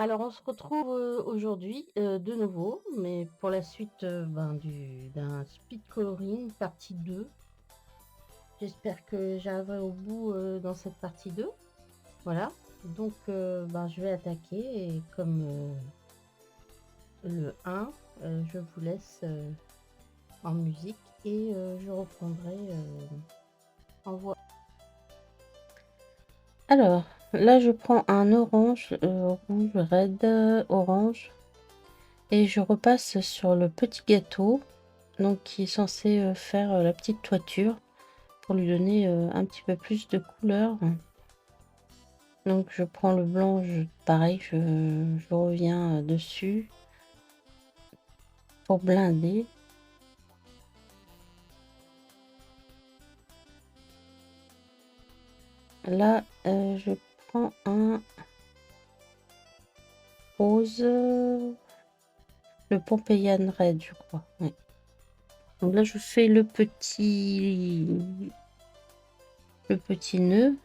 Alors, on se retrouve, aujourd'hui, de nouveau, mais pour la suite, d'un speed coloring partie 2. J'espère que j'arriverai au bout, dans cette partie 2. Voilà, donc je vais attaquer et comme, le 1, je vous laisse, en musique et je reprendrai, en voix. Alors, là, je prends un orange, rouge, red, orange et je repasse sur le petit gâteau, donc qui est censé, faire, la petite toiture pour lui donner, un petit peu plus de couleur. Donc je prends le blanc, pareil, je reviens, dessus pour blinder. Là, je prends un rose, le Pompeian Red, je crois, ouais. Donc là, je fais le petit nœud,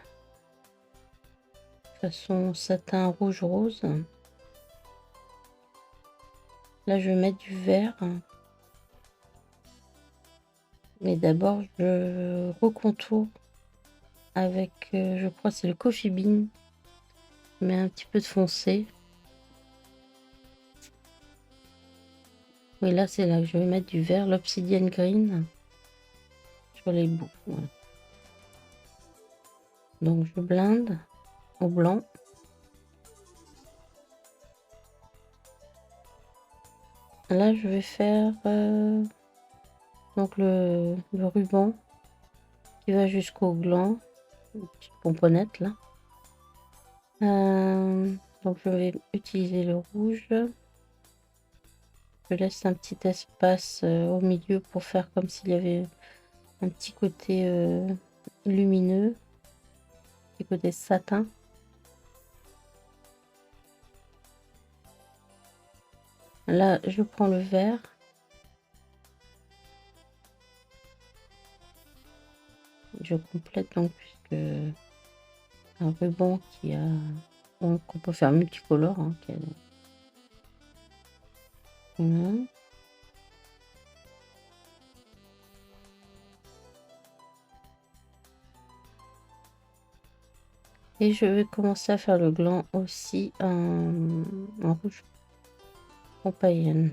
façon satin rouge rose. Là, je vais mettre du vert. Mais d'abord, je recontourne avec, je crois que c'est le Coffee Bean. Je mets un petit peu de foncé. Oui, là, c'est là que je vais mettre du vert, l'Obsidian Green, sur les bouts. Voilà. Donc, je blinde au blanc. Là, je vais faire donc le ruban qui va jusqu'au gland, une petite pomponnette là. Donc, je vais utiliser le rouge. Je laisse un petit espace au milieu pour faire comme s'il y avait un petit côté lumineux, un petit côté satin. Là, je prends le vert. Je complète donc puisque un ruban qui a qu'on peut faire multicolore, hein, voilà. Et je vais commencer à faire le gland aussi en rouge Pompeian.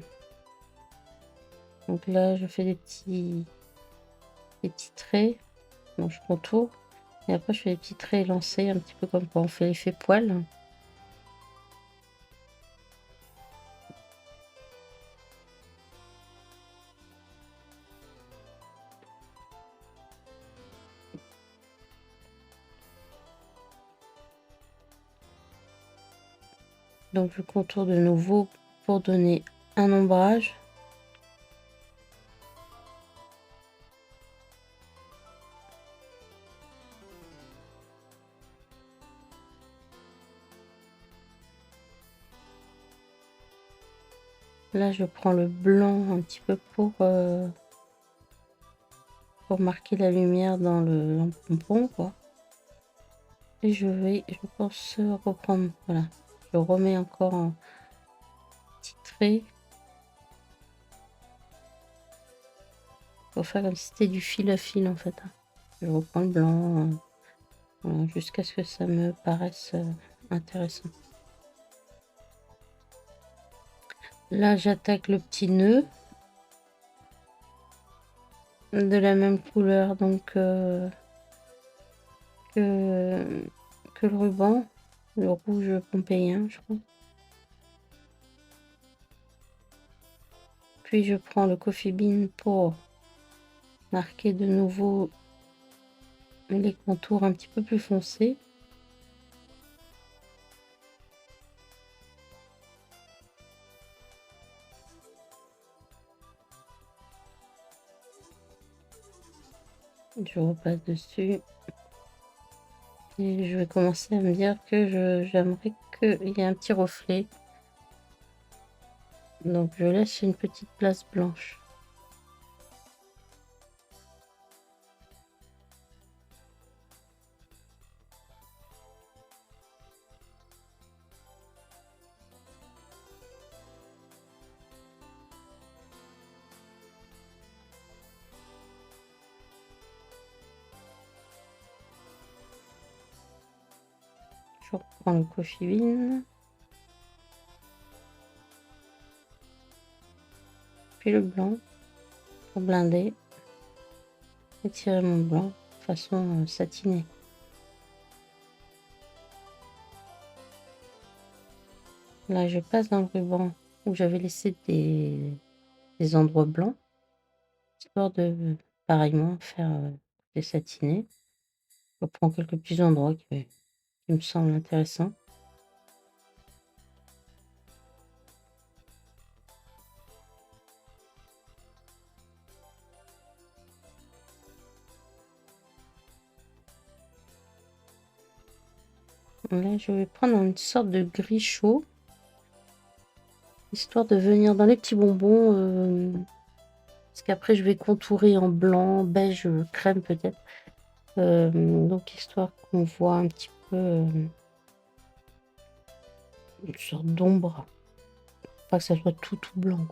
Donc là, je fais des petits traits. Donc je contourne. Et après, je fais des petits traits élancés, un petit peu comme quand on fait l'effet poil. Donc je contourne de nouveau pour donner un ombrage. Là, je prends le blanc un petit peu pour marquer la lumière dans le pompon, quoi. Et je pense, reprendre, voilà. Je remets encore un petit trait pour faire comme si c'était du fil à fil, en fait, hein. Je reprends le blanc, voilà, jusqu'à ce que ça me paraisse intéressant. Là, j'attaque le petit nœud de la même couleur donc que le ruban, le rouge pompéien, je crois. Puis je prends le Coffee Bean pour marquer de nouveau les contours un petit peu plus foncés. Je repasse dessus. Et je vais commencer à me dire que j'aimerais qu'il y ait un petit reflet. Donc je laisse une petite place blanche. Je reprends le Coffee Bean. Puis le blanc pour blinder. Étirer mon blanc de façon satinée. Là, je passe dans le ruban où j'avais laissé des endroits blancs, histoire de, pareillement, faire des satinés. Je prends quelques petits endroits qui me semblent intéressants. Là, je vais prendre une sorte de gris chaud, histoire de venir dans les petits bonbons, parce qu'après je vais contourer en blanc, beige, crème peut-être. Donc histoire qu'on voit un petit peu une sorte d'ombre, pas que ça soit tout blanc.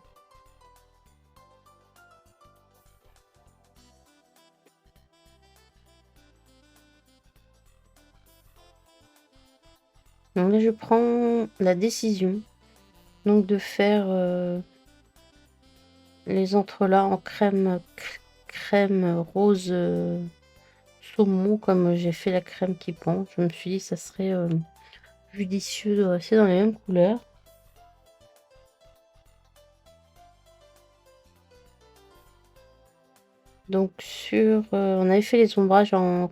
Donc là, je prends la décision donc de faire les entrelacs en crème rose saumon, comme j'ai fait la crème qui pend. Je me suis dit ça serait judicieux de rester dans les mêmes couleurs. Donc sur on avait fait les ombrages en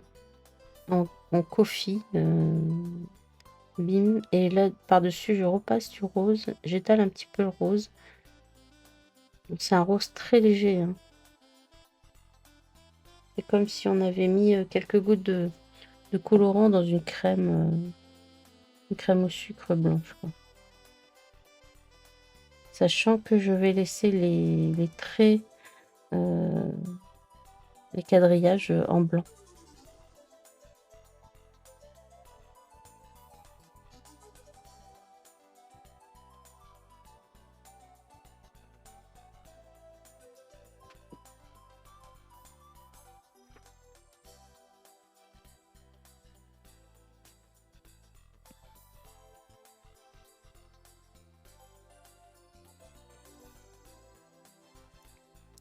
coffee bim, et là par dessus je repasse du rose, j'étale un petit peu le rose. C'est un rose très léger, hein. C'est comme si on avait mis quelques gouttes de colorant dans une crème au sucre blanche, quoi. Sachant que je vais laisser les traits, les quadrillages en blanc.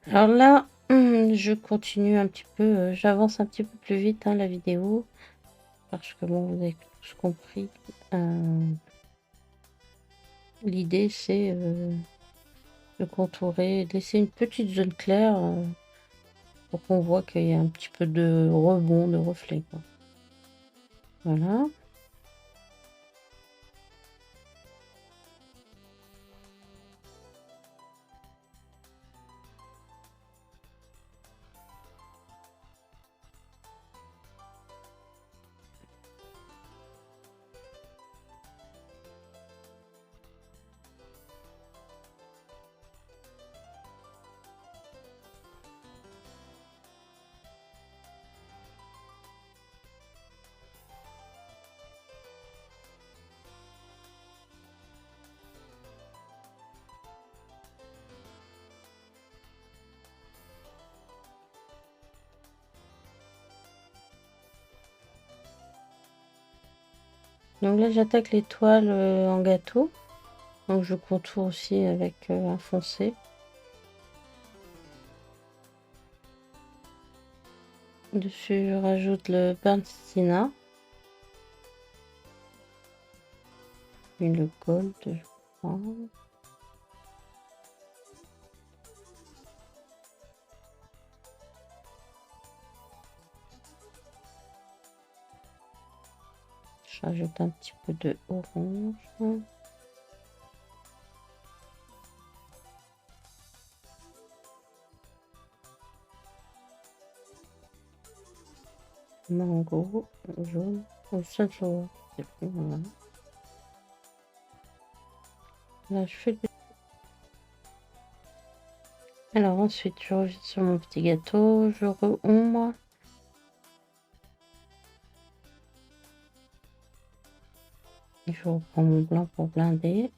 Alors là, je continue un petit peu, j'avance un petit peu plus vite, hein, la vidéo, parce que bon, vous avez tous compris. L'idée, c'est de contourer, de laisser une petite zone claire pour qu'on voit qu'il y a un petit peu de rebond, de reflet, quoi. Voilà. Donc là, j'attaque les toiles en gâteau. Donc je contourne aussi avec un foncé. Dessus, je rajoute le burnt sienna. Puis le gold, je crois. Je rajoute un petit peu de orange. Mango jaune ou sunflower. Voilà. Là, je fais le... Alors ensuite, je reviens sur mon petit gâteau, je re-ombre. Je reprends mon blanc pour blinder.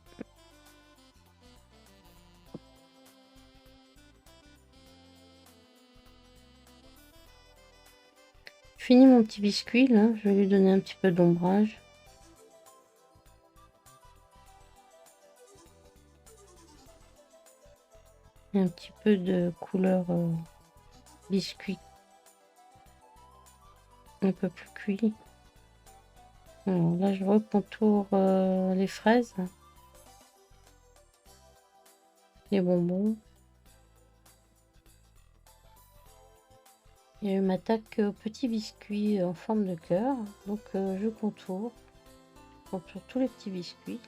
Je finis mon petit biscuit, là. Je vais lui donner un petit peu d'ombrage. Et un petit peu de couleur biscuit un peu plus cuit. Alors là, je recontourne les fraises, les bonbons. Et je m'attaque aux petits biscuits en forme de cœur. Donc je contourne tous les petits biscuits.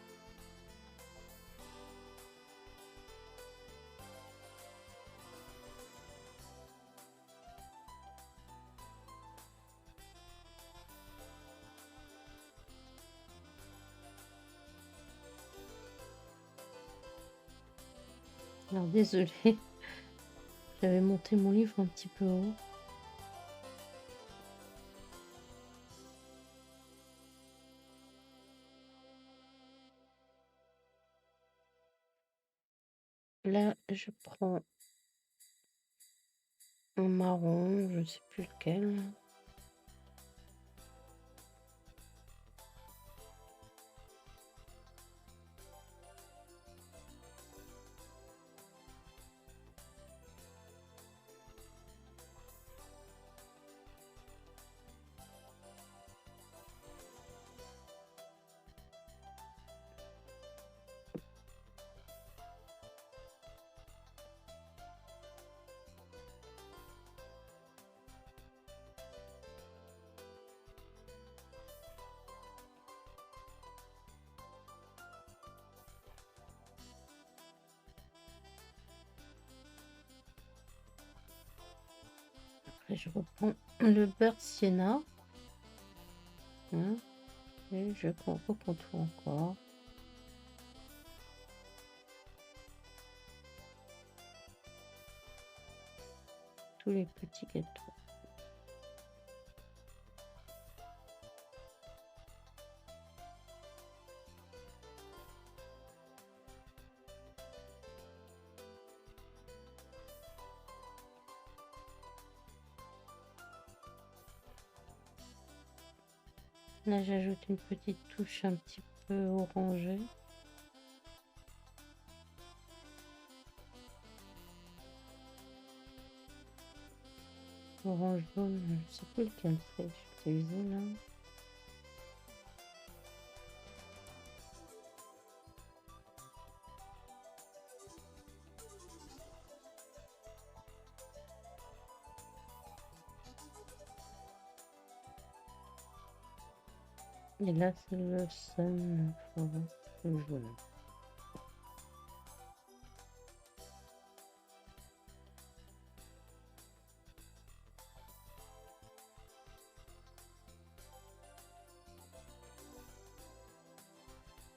Alors désolée, j'avais monté mon livre un petit peu haut. Là, je prends un marron, je ne sais plus lequel. Après, je reprends le beurre sienna. Hein, et je recontourne encore. Tous les petits gâteaux. Là, j'ajoute une petite touche un petit peu orangée. Orange jaune, je ne sais plus lequel c'est que j'ai utilisé là. Et là, c'est le sun, le jaune.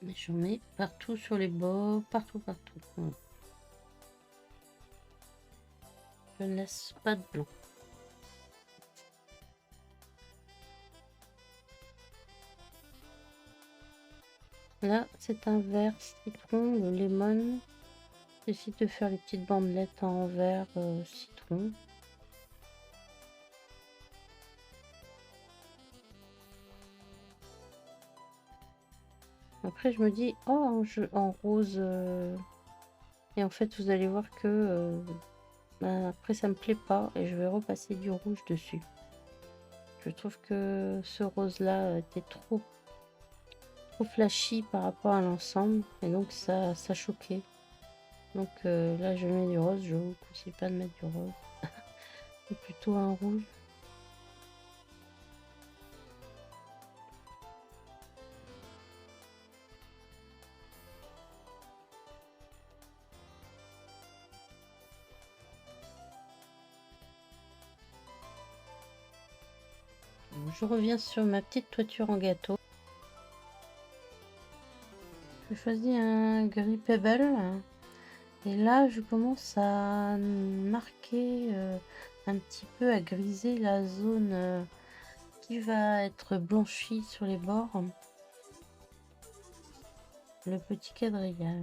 Et j'en mets partout sur les bords, partout. Voilà. Je ne laisse pas de blanc. Là, c'est un verre citron, le lemon. J'essaie de faire les petites bandelettes en verre citron. Après, je me dis, oh, en rose. Et en fait, vous allez voir que après, ça me plaît pas et je vais repasser du rouge dessus. Je trouve que ce rose-là était trop flashy par rapport à l'ensemble et donc ça choquait. Donc là, je mets du rose. Je vous conseille pas de mettre du rose, mais plutôt un rouge. Je reviens sur ma petite toiture en gâteau. Je choisis un gris pebble et là je commence à marquer un petit peu, à griser la zone qui va être blanchie sur les bords. Le petit quadrillage.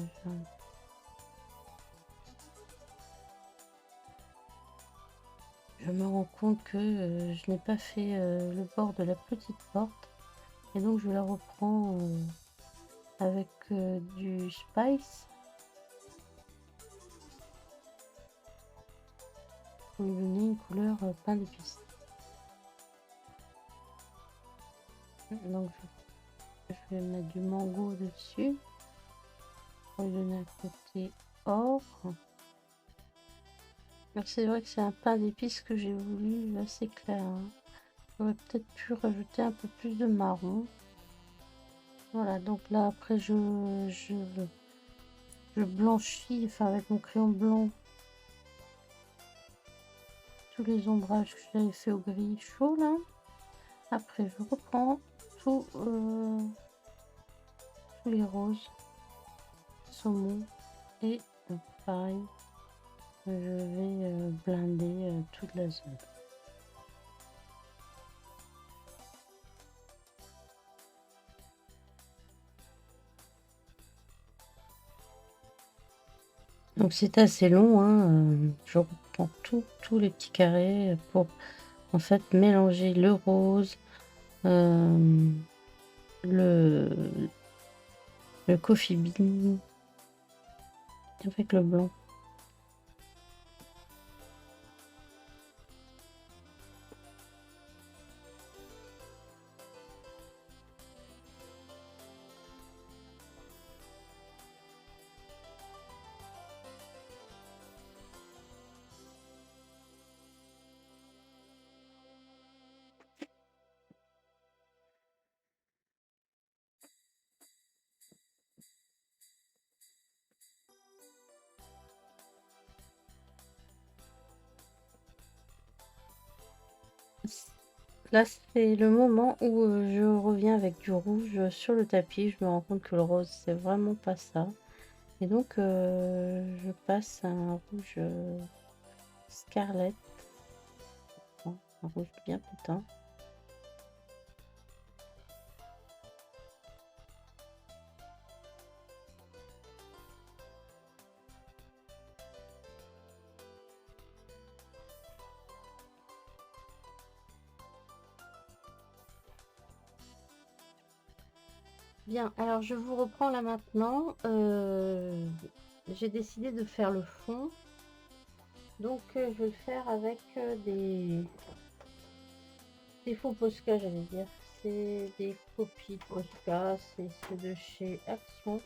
Je me rends compte que je n'ai pas fait le bord de la petite porte et donc je la reprends avec du spice. pour lui donner une couleur pain d'épices. Donc je vais mettre du mango dessus pour lui donner un côté or. Alors c'est vrai que c'est un pain d'épices que j'ai voulu assez clair, hein. J'aurais peut-être pu rajouter un peu plus de marron. Voilà, donc là après je blanchis, enfin avec mon crayon blanc, tous les ombrages que j'avais fait au gris chaud là. Après je reprends tous les roses, saumon et pareil, je vais blinder toute la zone. Donc c'est assez long, hein, je reprends tous les petits carrés pour en fait mélanger le rose, le coffee bean avec le blanc. Là, c'est le moment où je reviens avec du rouge sur le tapis. Je me rends compte que le rose, c'est vraiment pas ça. Et donc, je passe à un rouge scarlet, un rouge bien pétant. Bien, alors je vous reprends là maintenant. J'ai décidé de faire le fond. Donc, je vais le faire avec des faux Posca, j'allais dire. C'est des copies de Posca, c'est ceux de chez Action.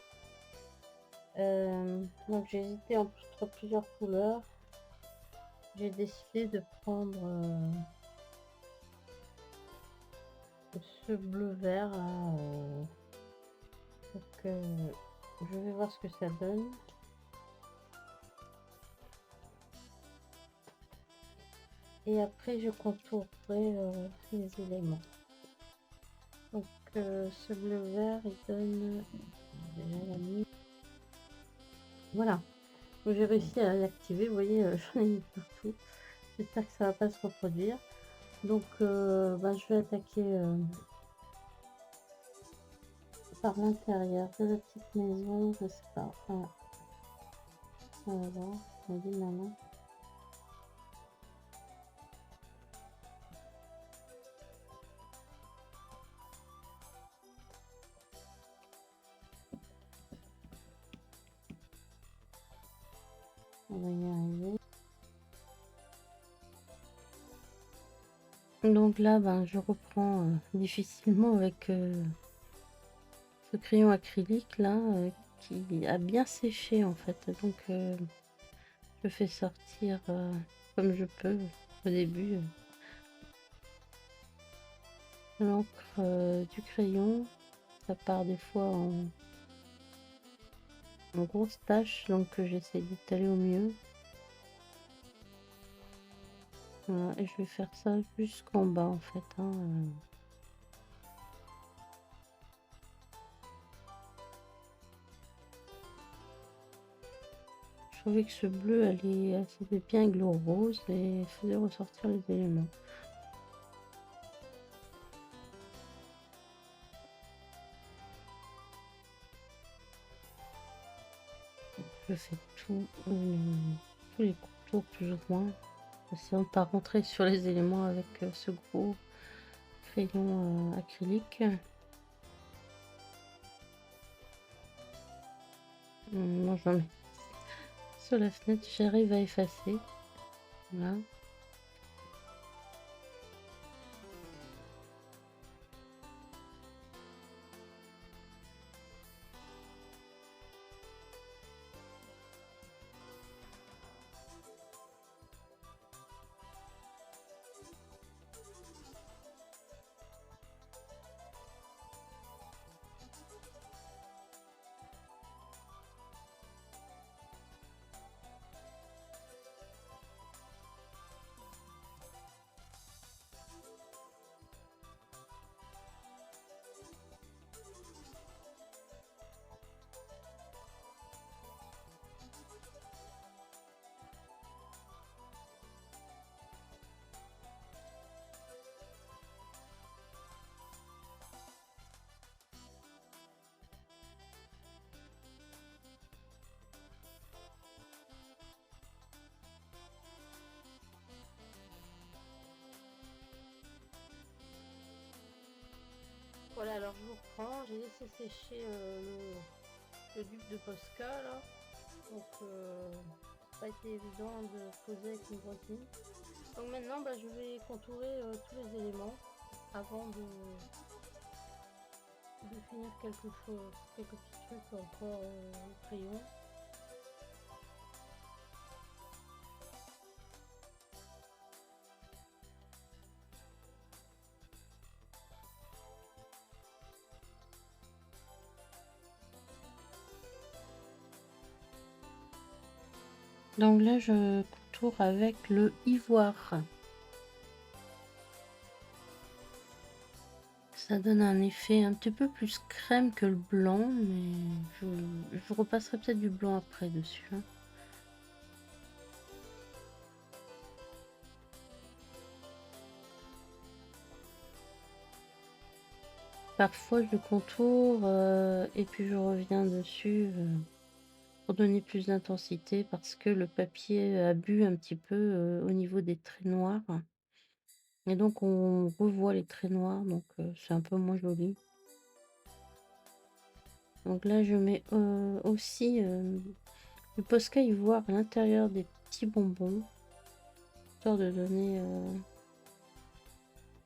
Donc, j'ai hésité entre plusieurs couleurs. J'ai décidé de prendre ce bleu vert là. Donc, je vais voir ce que ça donne. Et après, je contourerai les éléments. Donc, ce bleu vert, il donne déjà la nuit. Voilà. J'ai réussi à l'activer. Vous voyez, j'en ai mis partout. J'espère que ça va pas se reproduire. Donc, je vais attaquer par l'intérieur de la petite maison. Je sais pas. Voilà. On va voir. On dit maman. On va y arriver. Donc là, je reprends difficilement avec ce crayon acrylique là qui a bien séché en fait. Donc je fais sortir comme je peux au début l'encre du crayon. Ça part des fois en grosses taches, donc j'essaie d'étaler au mieux. Voilà, et je vais faire ça jusqu'en bas en fait, hein. Je trouvais que ce bleu allait assez bien avec le rose et faisait ressortir les éléments. Je fais tous les contours plus ou moins, essayant de ne pas rentrer sur les éléments avec ce gros crayon acrylique. Non, j'en mets sur la fenêtre, j'arrive à effacer. Voilà. l'écran. J'ai laissé sécher le duc de Posca là. Donc pas été évident de poser avec une voisine. Donc maintenant je vais contourer tous les éléments avant de finir quelques petits trucs encore au crayon. Donc là je contourne avec le ivoire. Ça donne un effet un petit peu plus crème que le blanc, mais je repasserai peut-être du blanc après dessus. Hein. Parfois je contourne et puis je reviens dessus pour donner plus d'intensité parce que le papier a bu un petit peu au niveau des traits noirs. Et donc on revoit les traits noirs, donc c'est un peu moins joli. Donc là je mets aussi du Posca ivoire à l'intérieur des petits bonbons, histoire de donner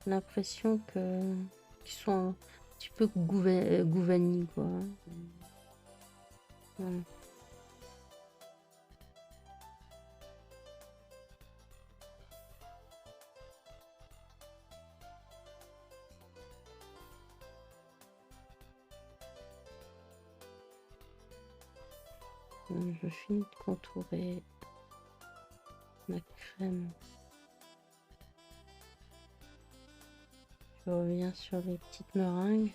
l'impression qu'ils sont un petit peu gouvani quoi. Voilà. Donc, je finis de contourer ma crème. Je reviens sur les petites meringues.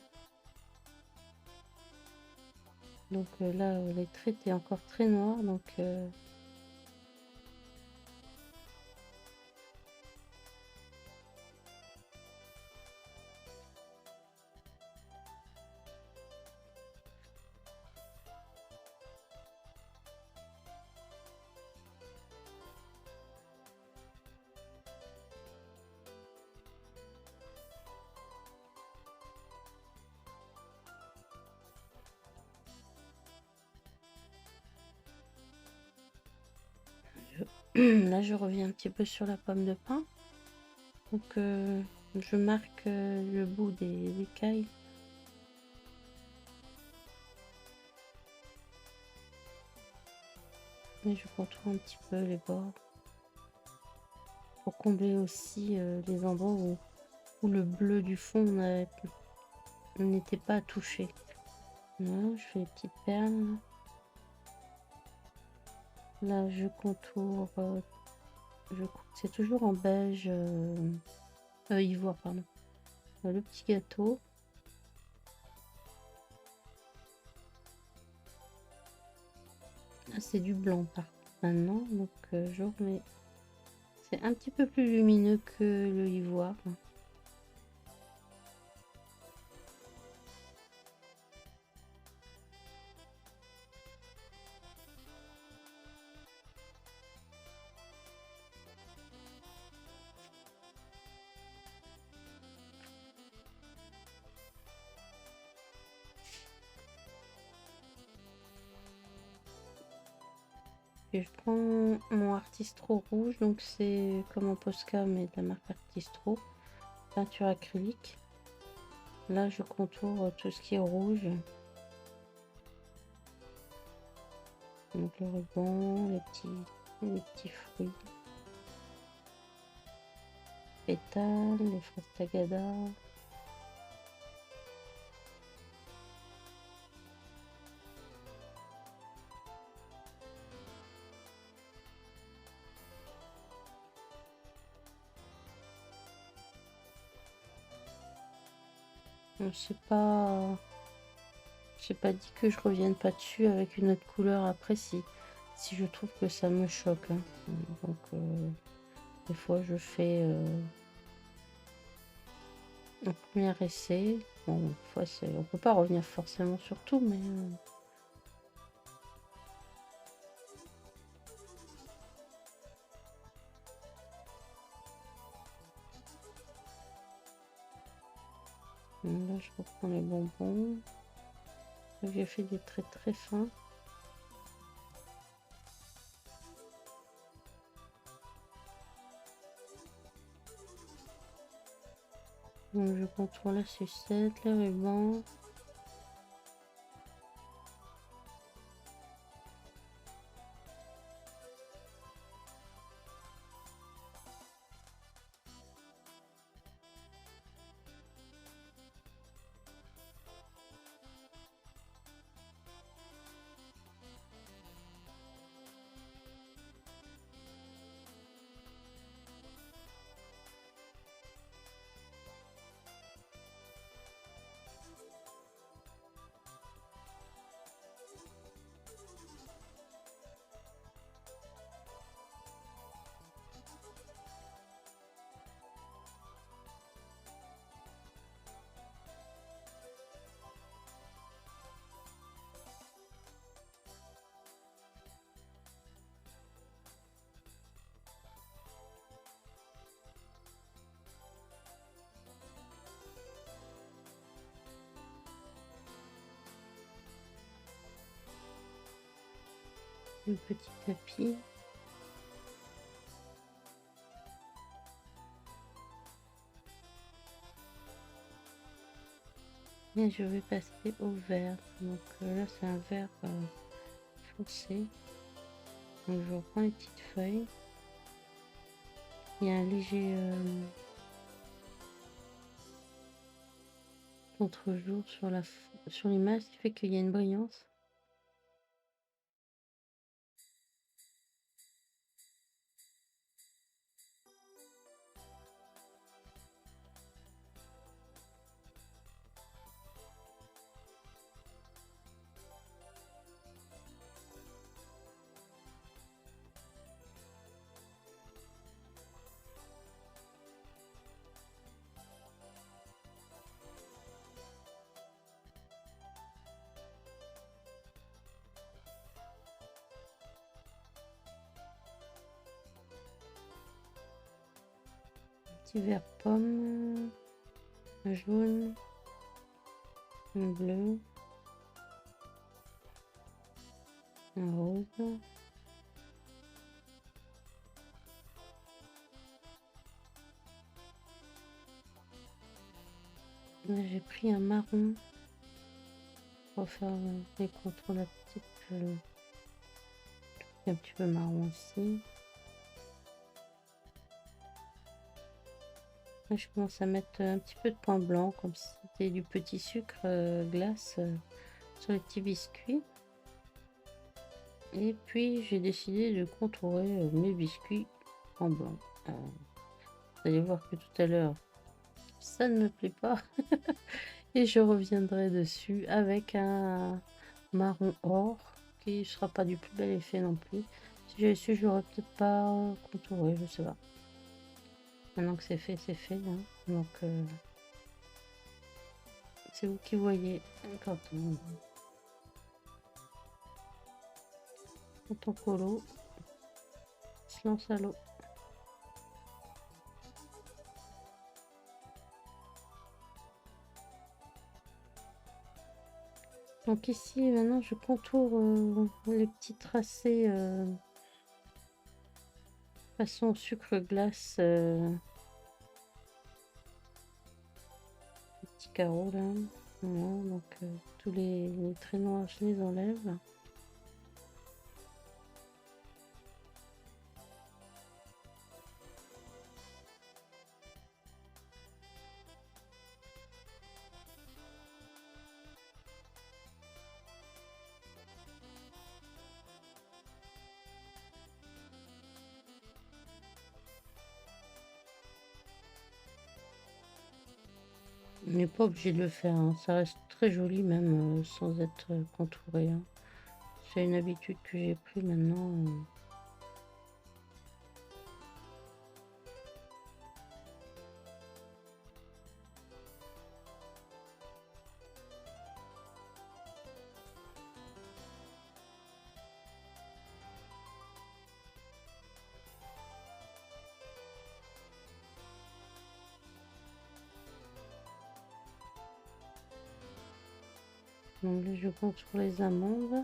Donc là, les traits étaient encore très noirs, donc là je reviens un petit peu sur la pomme de pin. Donc je marque le bout des écailles. Et je contourne un petit peu les bords. Pour combler aussi les endroits où le bleu du fond n'était pas touché. Voilà, je fais les petites perles. Là je contourne, c'est toujours en beige, ivoire pardon. Le petit gâteau. Là c'est du blanc par contre maintenant, donc je remets. C'est un petit peu plus lumineux que le ivoire. Et je prends mon Artistro rouge, donc c'est comme en Posca mais de la marque Artistro, peinture acrylique. Là je contourne tout ce qui est rouge. Donc le ruban, les petits fruits. Pétales, les fraises tagada. J'ai pas dit que je revienne pas dessus avec une autre couleur après si je trouve que ça me choque. Hein. Donc des fois je fais un premier essai. Bon, des fois on peut pas revenir forcément sur tout, mais Là, je reprends les bonbons. J'ai fait des traits très fins. Donc, je contourne la sucette, les rubans. Le petit tapis. Et je vais passer au vert. Donc là, c'est un vert foncé. Donc je reprends les petites feuilles. Il y a un léger contre-jour sur l'image, ce qui fait qu'il y a une brillance. Petit vert pomme, un jaune, un bleu, un rose. Là, j'ai pris un marron pour faire les contours, la petite, un petit peu marron aussi. Là, je commence à mettre un petit peu de point blanc, comme si c'était du petit sucre glace sur les petits biscuits. Et puis, j'ai décidé de contourer mes biscuits en blanc. Vous allez voir que tout à l'heure, ça ne me plaît pas. Et je reviendrai dessus avec un marron or qui ne sera pas du plus bel effet non plus. Si j'avais su, je n'aurais peut-être pas contouré, je sais pas. Maintenant que c'est fait, c'est fait. Hein. Donc, c'est vous qui voyez quand on colo se lance à l'eau. Donc ici, maintenant, je contourne les petits tracés façon sucre glace. Petits carreaux là. Voilà, donc tous les traits noirs, je les enlève. On n'est pas obligé de le faire, hein. Ça reste très joli même sans être contouré. Hein. C'est une habitude que j'ai pris maintenant. Donc là, je contourne les amandes.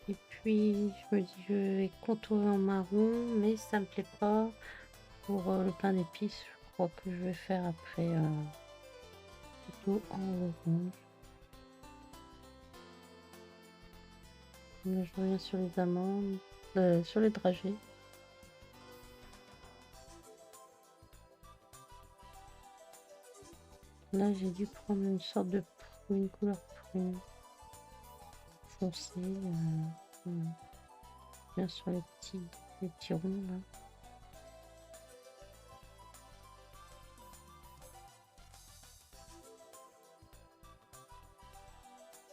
Et puis, je me dis, je vais contourer en marron, mais ça me plaît pas. Pour le pain d'épices, je crois que je vais faire après plutôt en orange. Là, je reviens sur les amandes, sur les dragées. Là, j'ai dû prendre une sorte de prune, couleur prune foncée. Bien sur les petits ronds là.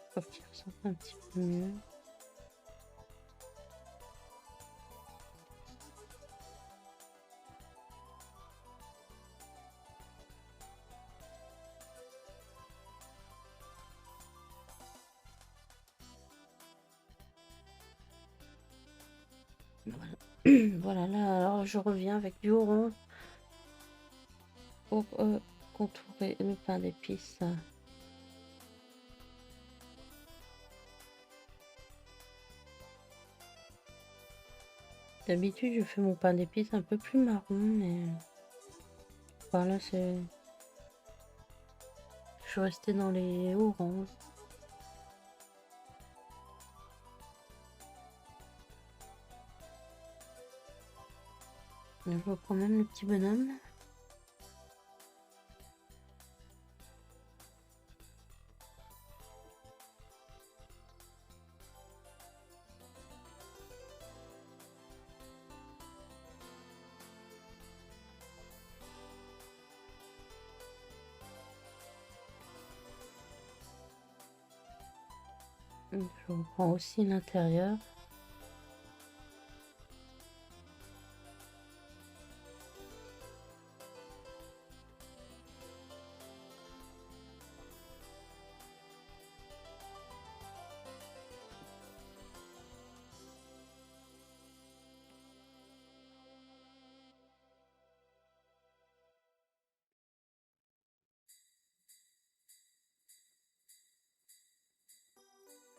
Je trouve qu'il ressemble un petit peu mieux. Voilà. Voilà, là, alors je reviens avec du orange pour contourer le pain d'épices. D'habitude, je fais mon pain d'épices un peu plus marron, mais voilà, c'est... Je suis restée dans les oranges. Je reprends même le petit bonhomme. Je reprends aussi l'intérieur.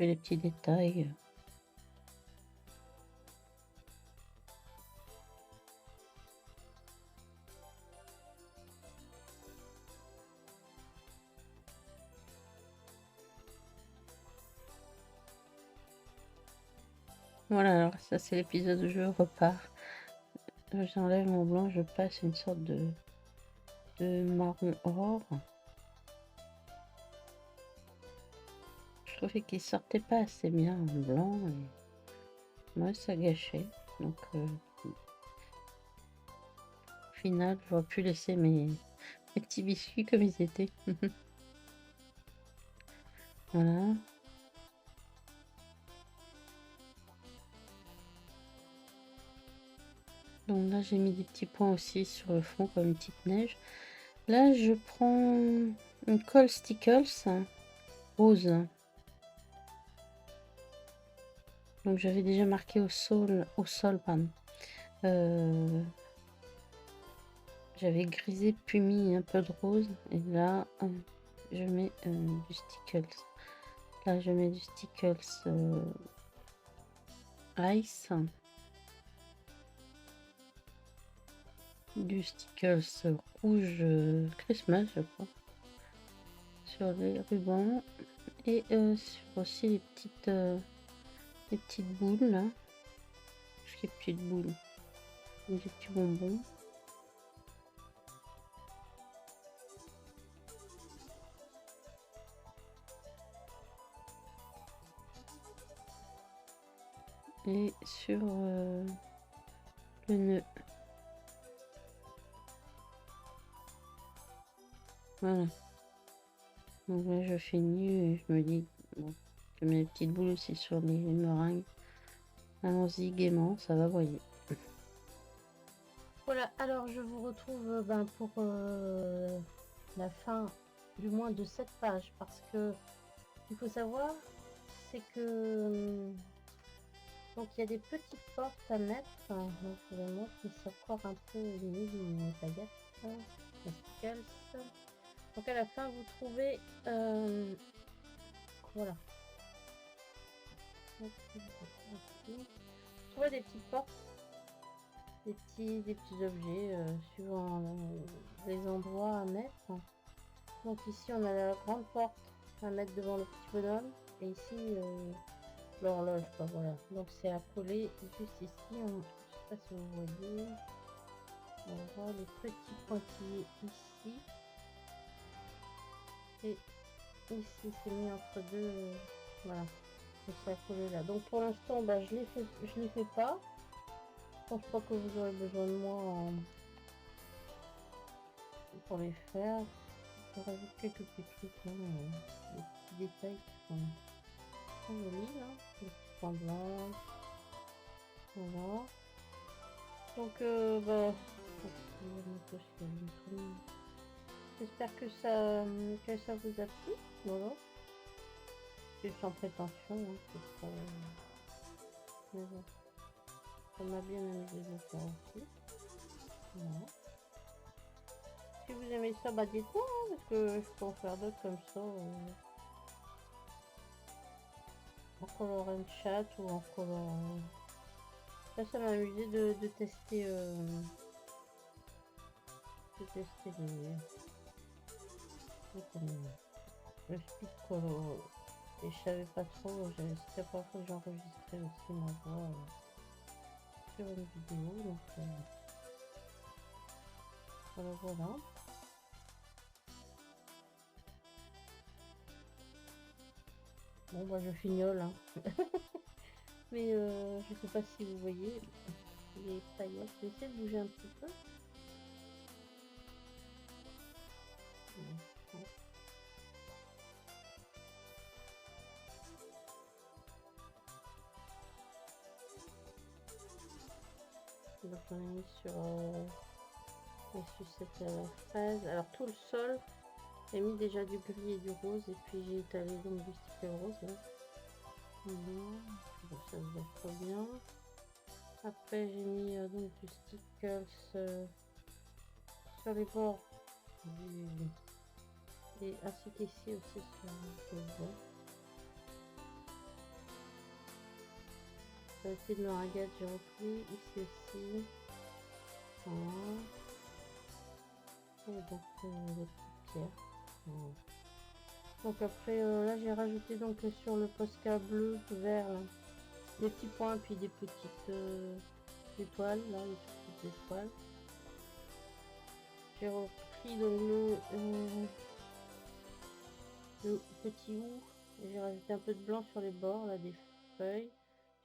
Et les petits détails. Voilà, alors ça c'est l'épisode où je repars. J'enlève mon blanc, je passe une sorte de marron or. Je trouvais qu'il sortait pas assez bien en blanc et moi ça gâchait. Donc au final, j'aurais pu laisser mes petits biscuits comme ils étaient. Voilà. Donc là j'ai mis des petits points aussi sur le fond comme une petite neige. Là je prends une colle Stickles rose. Donc j'avais déjà marqué au sol pardon. J'avais grisé puis mis un peu de rose et là je mets du Stickles. Là je mets du Stickles Ice, du Stickles rouge Christmas je crois, sur les rubans et sur aussi les petites boules là. Les petites boules, des petits bonbons. Et sur le nœud. Voilà. Donc là je finis et je me dis, bon, je mets les petites boules aussi sur les meringues. Allons-y gaiement, ça va broyer. Voilà, alors je vous retrouve pour la fin du moins de cette page parce que il faut savoir c'est que donc il y a des petites portes à mettre. Donc je vous montre, mais c'est encore un peu limite mon baguette. La Stickles. Donc à la fin, vous trouvez... voilà. Vous trouvez des petites portes, des petits objets suivant les endroits à mettre. Donc ici, on a la grande porte à mettre devant le petit bonhomme. Et ici, l'horloge. Voilà. Donc c'est à coller juste ici. Je ne sais pas si vous voyez. On voit les petits pointillés ici. Et ici, c'est mis entre deux. Voilà. Et c'est à coller là. Donc pour l'instant, bah, je les fais pas. Je pense pas que vous aurez besoin de moi pour les faire. Je rajoute quelques petits trucs, hein, des petits détails qui sont jolis là. Des petits points blancs. Voilà. Donc bah, j'espère que ça vous a plu. Voilà. C'est sans prétention, hein, c'est pas... Mais bon, ça m'a bien amusé de le faire aussi. Voilà. Si vous aimez ça, bah dites-moi, hein, parce que je peux en faire d'autres comme ça. En colorant chat ou en colorant... Ça m'a amusé de tester... le speed color. Et je savais pas trop, c'était la première fois que j'enregistrais aussi ma voix sur une vidéo. Donc voilà. Bon bah je fignole, hein. Mais je sais pas si vous voyez les paillettes. Je vais essayer de bouger un petit peu. Donc on a mis sur les sucettes à la fraise. Alors tout le sol, j'ai mis déjà du gris et du rose et puis j'ai étalé donc du sticker rose là. Bon, ça se voit trop bien. Après j'ai mis donc du stickers sur les bords et ainsi qu'ici aussi sur le bord. Aussi de l'oragate, j'ai repris ici aussi. Voilà. Et donc les petites pierres. Voilà. Donc après là j'ai rajouté donc sur le Posca bleu vert là, des petits points puis des petites étoiles là, des petites étoiles. J'ai repris donc le petit hou et j'ai rajouté un peu de blanc sur les bords là des feuilles.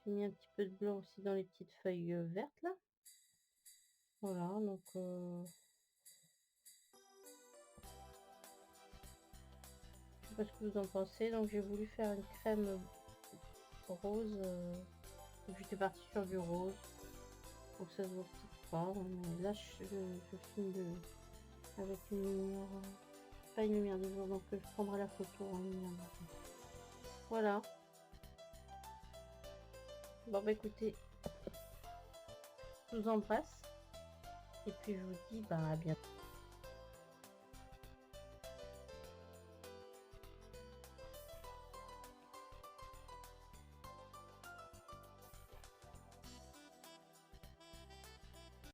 J'ai mis un petit peu de blanc aussi dans les petites feuilles vertes là. Voilà, donc je sais pas ce que vous en pensez. Donc j'ai voulu faire une crème rose. Donc j'étais partie sur du rose. Donc ça se voit peut-être pas. Mais là je filme avec une lumière. Pas une lumière de jour, donc je prendrai la photo en lumière de jour. Voilà. Bon bah écoutez, je vous embrasse. Et puis je vous dis bah à bientôt.